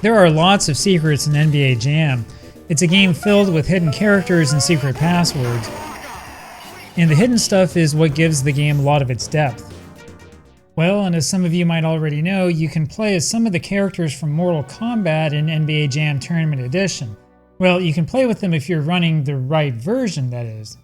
There are lots of secrets in NBA Jam. It's a game filled with hidden characters and secret passwords. And the hidden stuff is what gives the game a lot of its depth. Well, and as some of you might already know, you can play as some of the characters from Mortal Kombat in NBA Jam Tournament Edition. Well, you can play with them if you're running the right version, that is.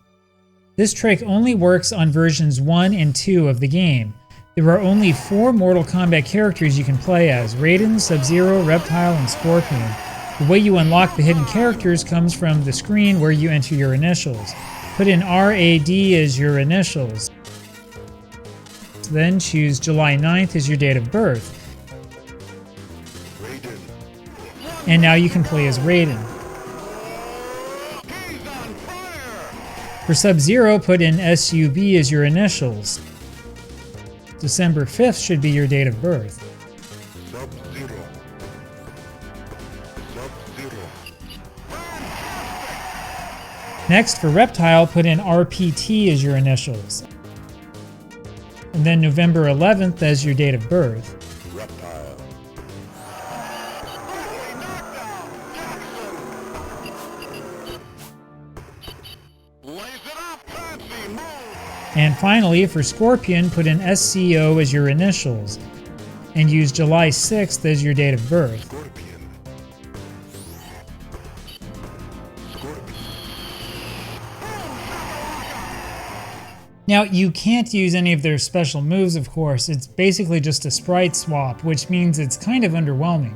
This trick only works on versions 1 and 2 of the game. There are only 4 Mortal Kombat characters you can play as: Raiden, Sub-Zero, Reptile, and Scorpion. The way you unlock the hidden characters comes from the screen where you enter your initials. Put in RAD as your initials. Then choose July 9th as your date of birth. And now you can play as Raiden. For Sub-Zero, put in SUB as your initials. December 5th should be your date of birth. Sub-Zero. Next, for Reptile, put in RPT as your initials. And then November 11th as your date of birth. Reptile. And finally, for Scorpion, put in SCO as your initials, and use July 6th as your date of birth. Scorpion. Now, you can't use any of their special moves, of course. It's basically just a sprite swap, which means it's kind of underwhelming.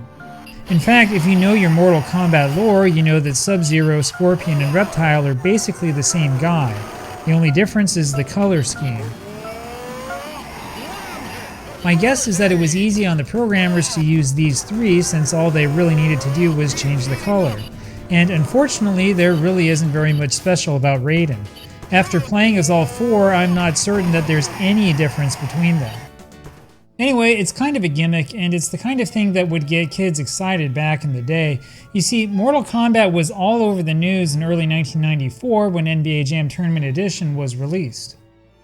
In fact, if you know your Mortal Kombat lore, you know that Sub-Zero, Scorpion, and Reptile are basically the same guy. The only difference is the color scheme. My guess is that it was easy on the programmers to use these 3 since all they really needed to do was change the color. And unfortunately, there really isn't very much special about Raiden. After playing as all 4, I'm not certain that there's any difference between them. Anyway, it's kind of a gimmick, and it's the kind of thing that would get kids excited back in the day. You see, Mortal Kombat was all over the news in early 1994 when NBA Jam Tournament Edition was released.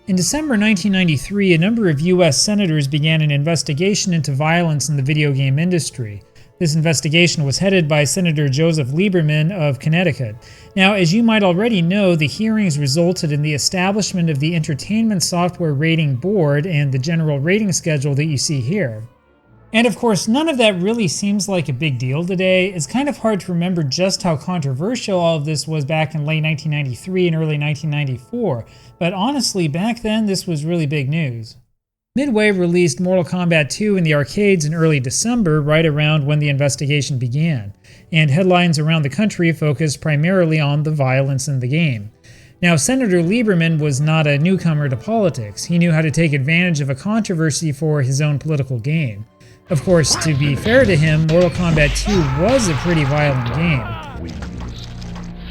In December 1993, a number of US senators began an investigation into violence in the video game industry. This investigation was headed by Senator Joseph Lieberman of Connecticut. Now, as you might already know, the hearings resulted in the establishment of the Entertainment Software Rating Board and the general rating schedule that you see here. And of course, none of that really seems like a big deal today. It's kind of hard to remember just how controversial all of this was back in late 1993 and early 1994, but honestly, back then this was really big news. Midway released Mortal Kombat 2 in the arcades in early December, right around when the investigation began, and headlines around the country focused primarily on the violence in the game. Now, Senator Lieberman was not a newcomer to politics. He knew how to take advantage of a controversy for his own political gain. Of course, to be fair to him, Mortal Kombat 2 was a pretty violent game.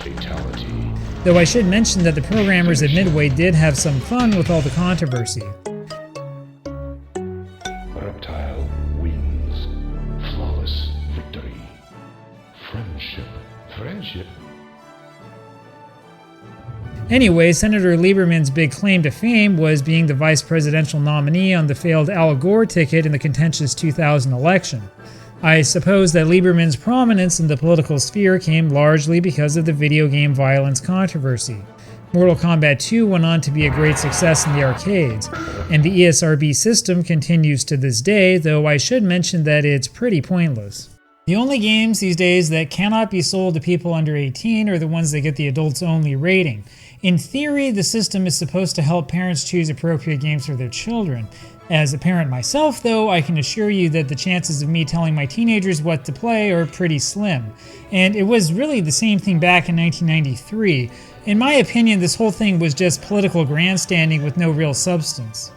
Fatality. Though I should mention that the programmers at Midway did have some fun with all the controversy. Reptile wins. Flawless victory. Friendship. Anyway, Senator Lieberman's big claim to fame was being the vice presidential nominee on the failed Al Gore ticket in the contentious 2000 election. I suppose that Lieberman's prominence in the political sphere came largely because of the video game violence controversy. Mortal Kombat 2 went on to be a great success in the arcades, and the ESRB system continues to this day, though I should mention that it's pretty pointless. The only games these days that cannot be sold to people under 18 are the ones that get the adults-only rating. In theory, the system is supposed to help parents choose appropriate games for their children. As a parent myself, though, I can assure you that the chances of me telling my teenagers what to play are pretty slim. And it was really the same thing back in 1993. In my opinion, this whole thing was just political grandstanding with no real substance.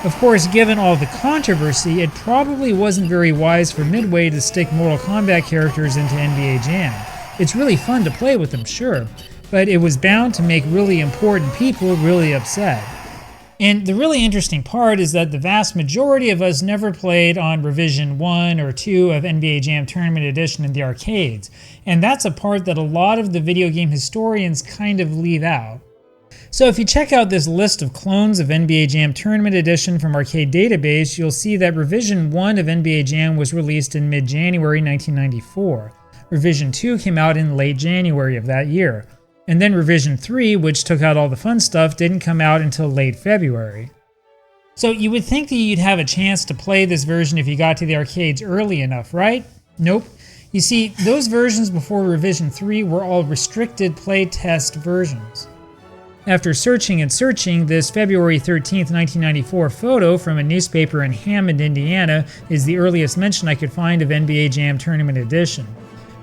Of course, given all the controversy, it probably wasn't very wise for Midway to stick Mortal Kombat characters into NBA Jam. It's really fun to play with them, sure, but it was bound to make really important people really upset. And the really interesting part is that the vast majority of us never played on Revision 1 or 2 of NBA Jam Tournament Edition in the arcades, and that's a part that a lot of the video game historians kind of leave out. So if you check out this list of clones of NBA Jam Tournament Edition from Arcade Database, you'll see that Revision 1 of NBA Jam was released in mid-January 1994. Revision 2 came out in late January of that year. And then Revision 3, which took out all the fun stuff, didn't come out until late February. So you would think that you'd have a chance to play this version if you got to the arcades early enough, right? Nope. You see, those versions before Revision 3 were all restricted playtest versions. After searching and searching, this February 13th, 1994 photo from a newspaper in Hammond, Indiana is the earliest mention I could find of NBA Jam Tournament Edition.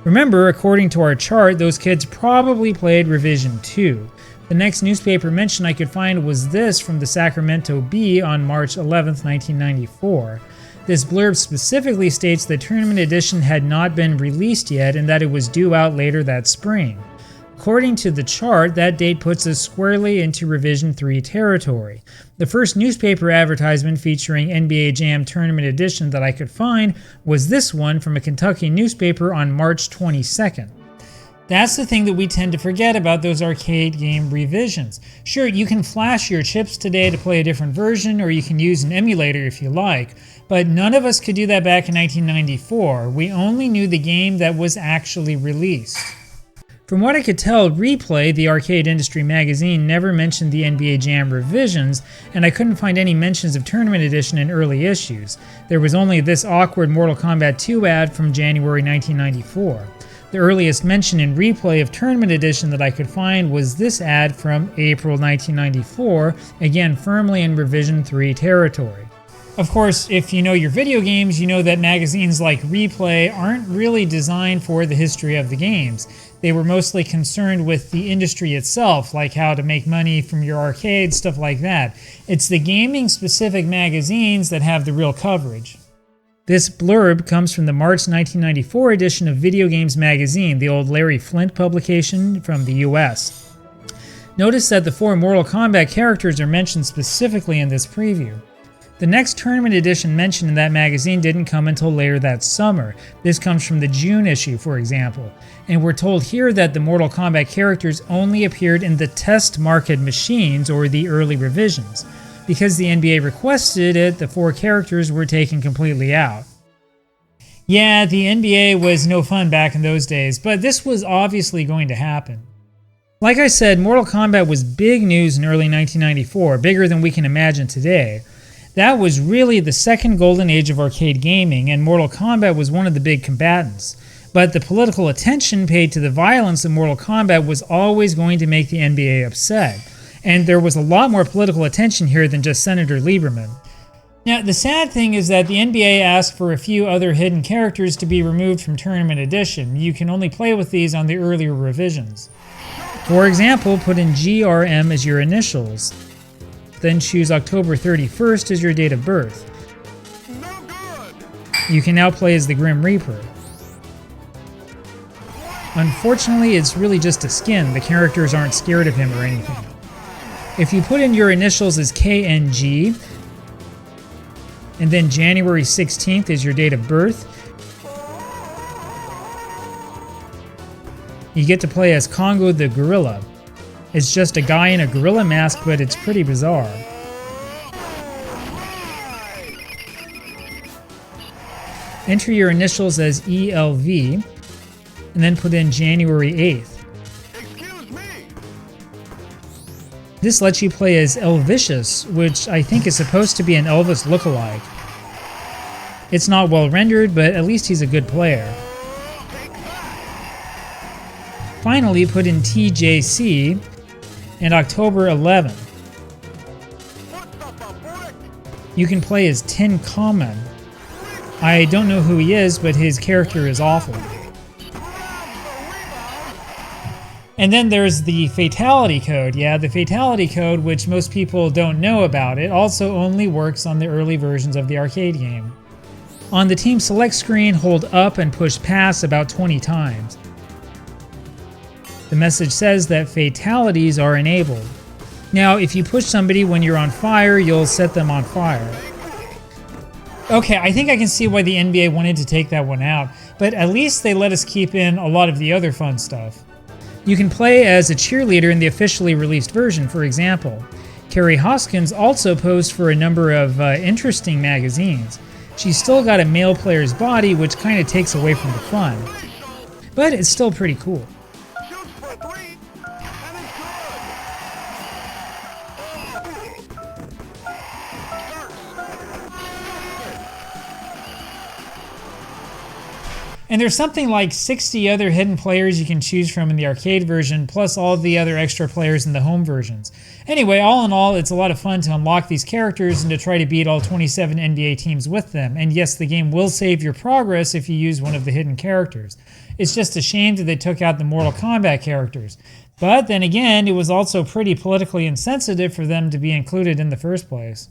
Remember, according to our chart, those kids probably played Revision 2. The next newspaper mention I could find was this from the Sacramento Bee on March 11th, 1994. This blurb specifically states that Tournament Edition had not been released yet and that it was due out later that spring. According to the chart, that date puts us squarely into Revision 3 territory. The first newspaper advertisement featuring NBA Jam Tournament Edition that I could find was this one from a Kentucky newspaper on March 22nd. That's the thing that we tend to forget about those arcade game revisions. Sure, you can flash your chips today to play a different version, or you can use an emulator if you like, but none of us could do that back in 1994. We only knew the game that was actually released. From what I could tell, Replay, the arcade industry magazine, never mentioned the NBA Jam revisions, and I couldn't find any mentions of Tournament Edition in early issues. There was only this awkward Mortal Kombat 2 ad from January 1994. The earliest mention in Replay of Tournament Edition that I could find was this ad from April 1994, again firmly in Revision 3 territory. Of course, if you know your video games, you know that magazines like Replay aren't really designed for the history of the games. They were mostly concerned with the industry itself, like how to make money from your arcade, stuff like that. It's the gaming-specific magazines that have the real coverage. This blurb comes from the March 1994 edition of Video Games Magazine, the old Larry Flynt publication from the US. Notice that the 4 Mortal Kombat characters are mentioned specifically in this preview. The next Tournament Edition mentioned in that magazine didn't come until later that summer. This comes from the June issue, for example. And we're told here that the Mortal Kombat characters only appeared in the test market machines, or the early revisions. Because the NBA requested it, the 4 characters were taken completely out. Yeah, the NBA was no fun back in those days, but this was obviously going to happen. Like I said, Mortal Kombat was big news in early 1994, bigger than we can imagine today. That was really the second golden age of arcade gaming, and Mortal Kombat was one of the big combatants. But the political attention paid to the violence of Mortal Kombat was always going to make the NBA upset. And there was a lot more political attention here than just Senator Lieberman. Now, the sad thing is that the NBA asked for a few other hidden characters to be removed from Tournament Edition. You can only play with these on the earlier revisions. For example, put in GRM as your initials. Then choose October 31st as your date of birth. You can now play as the Grim Reaper. Unfortunately, it's really just a skin. The characters aren't scared of him or anything. If you put in your initials as KNG, and then January 16th is your date of birth, you get to play as Congo the Gorilla. It's just a guy in a gorilla mask, but it's pretty bizarre. Enter your initials as ELV, and then put in January 8th. This lets you play as Elvicious, which I think is supposed to be an Elvis lookalike. It's not well rendered, but at least he's a good player. Finally, put in TJC and October 11th. You can play as Tin Common. I don't know who he is, but his character is awful. And then there's the Fatality code. Yeah, the Fatality code, which most people don't know about it, also only works on the early versions of the arcade game. On the Team Select screen, hold up and push pass about 20 times. The message says that Fatalities are enabled. Now, if you push somebody when you're on fire, you'll set them on fire. Okay, I think I can see why the NBA wanted to take that one out, but at least they let us keep in a lot of the other fun stuff. You can play as a cheerleader in the officially released version, for example. Carrie Hoskins also posed for a number of interesting magazines. She's still got a male player's body, which kind of takes away from the fun. But it's still pretty cool. And there's something like 60 other hidden players you can choose from in the arcade version, plus all the other extra players in the home versions. Anyway, all in all, it's a lot of fun to unlock these characters and to try to beat all 27 NBA teams with them. And yes, the game will save your progress if you use one of the hidden characters. It's just a shame that they took out the Mortal Kombat characters. But then again, it was also pretty politically insensitive for them to be included in the first place.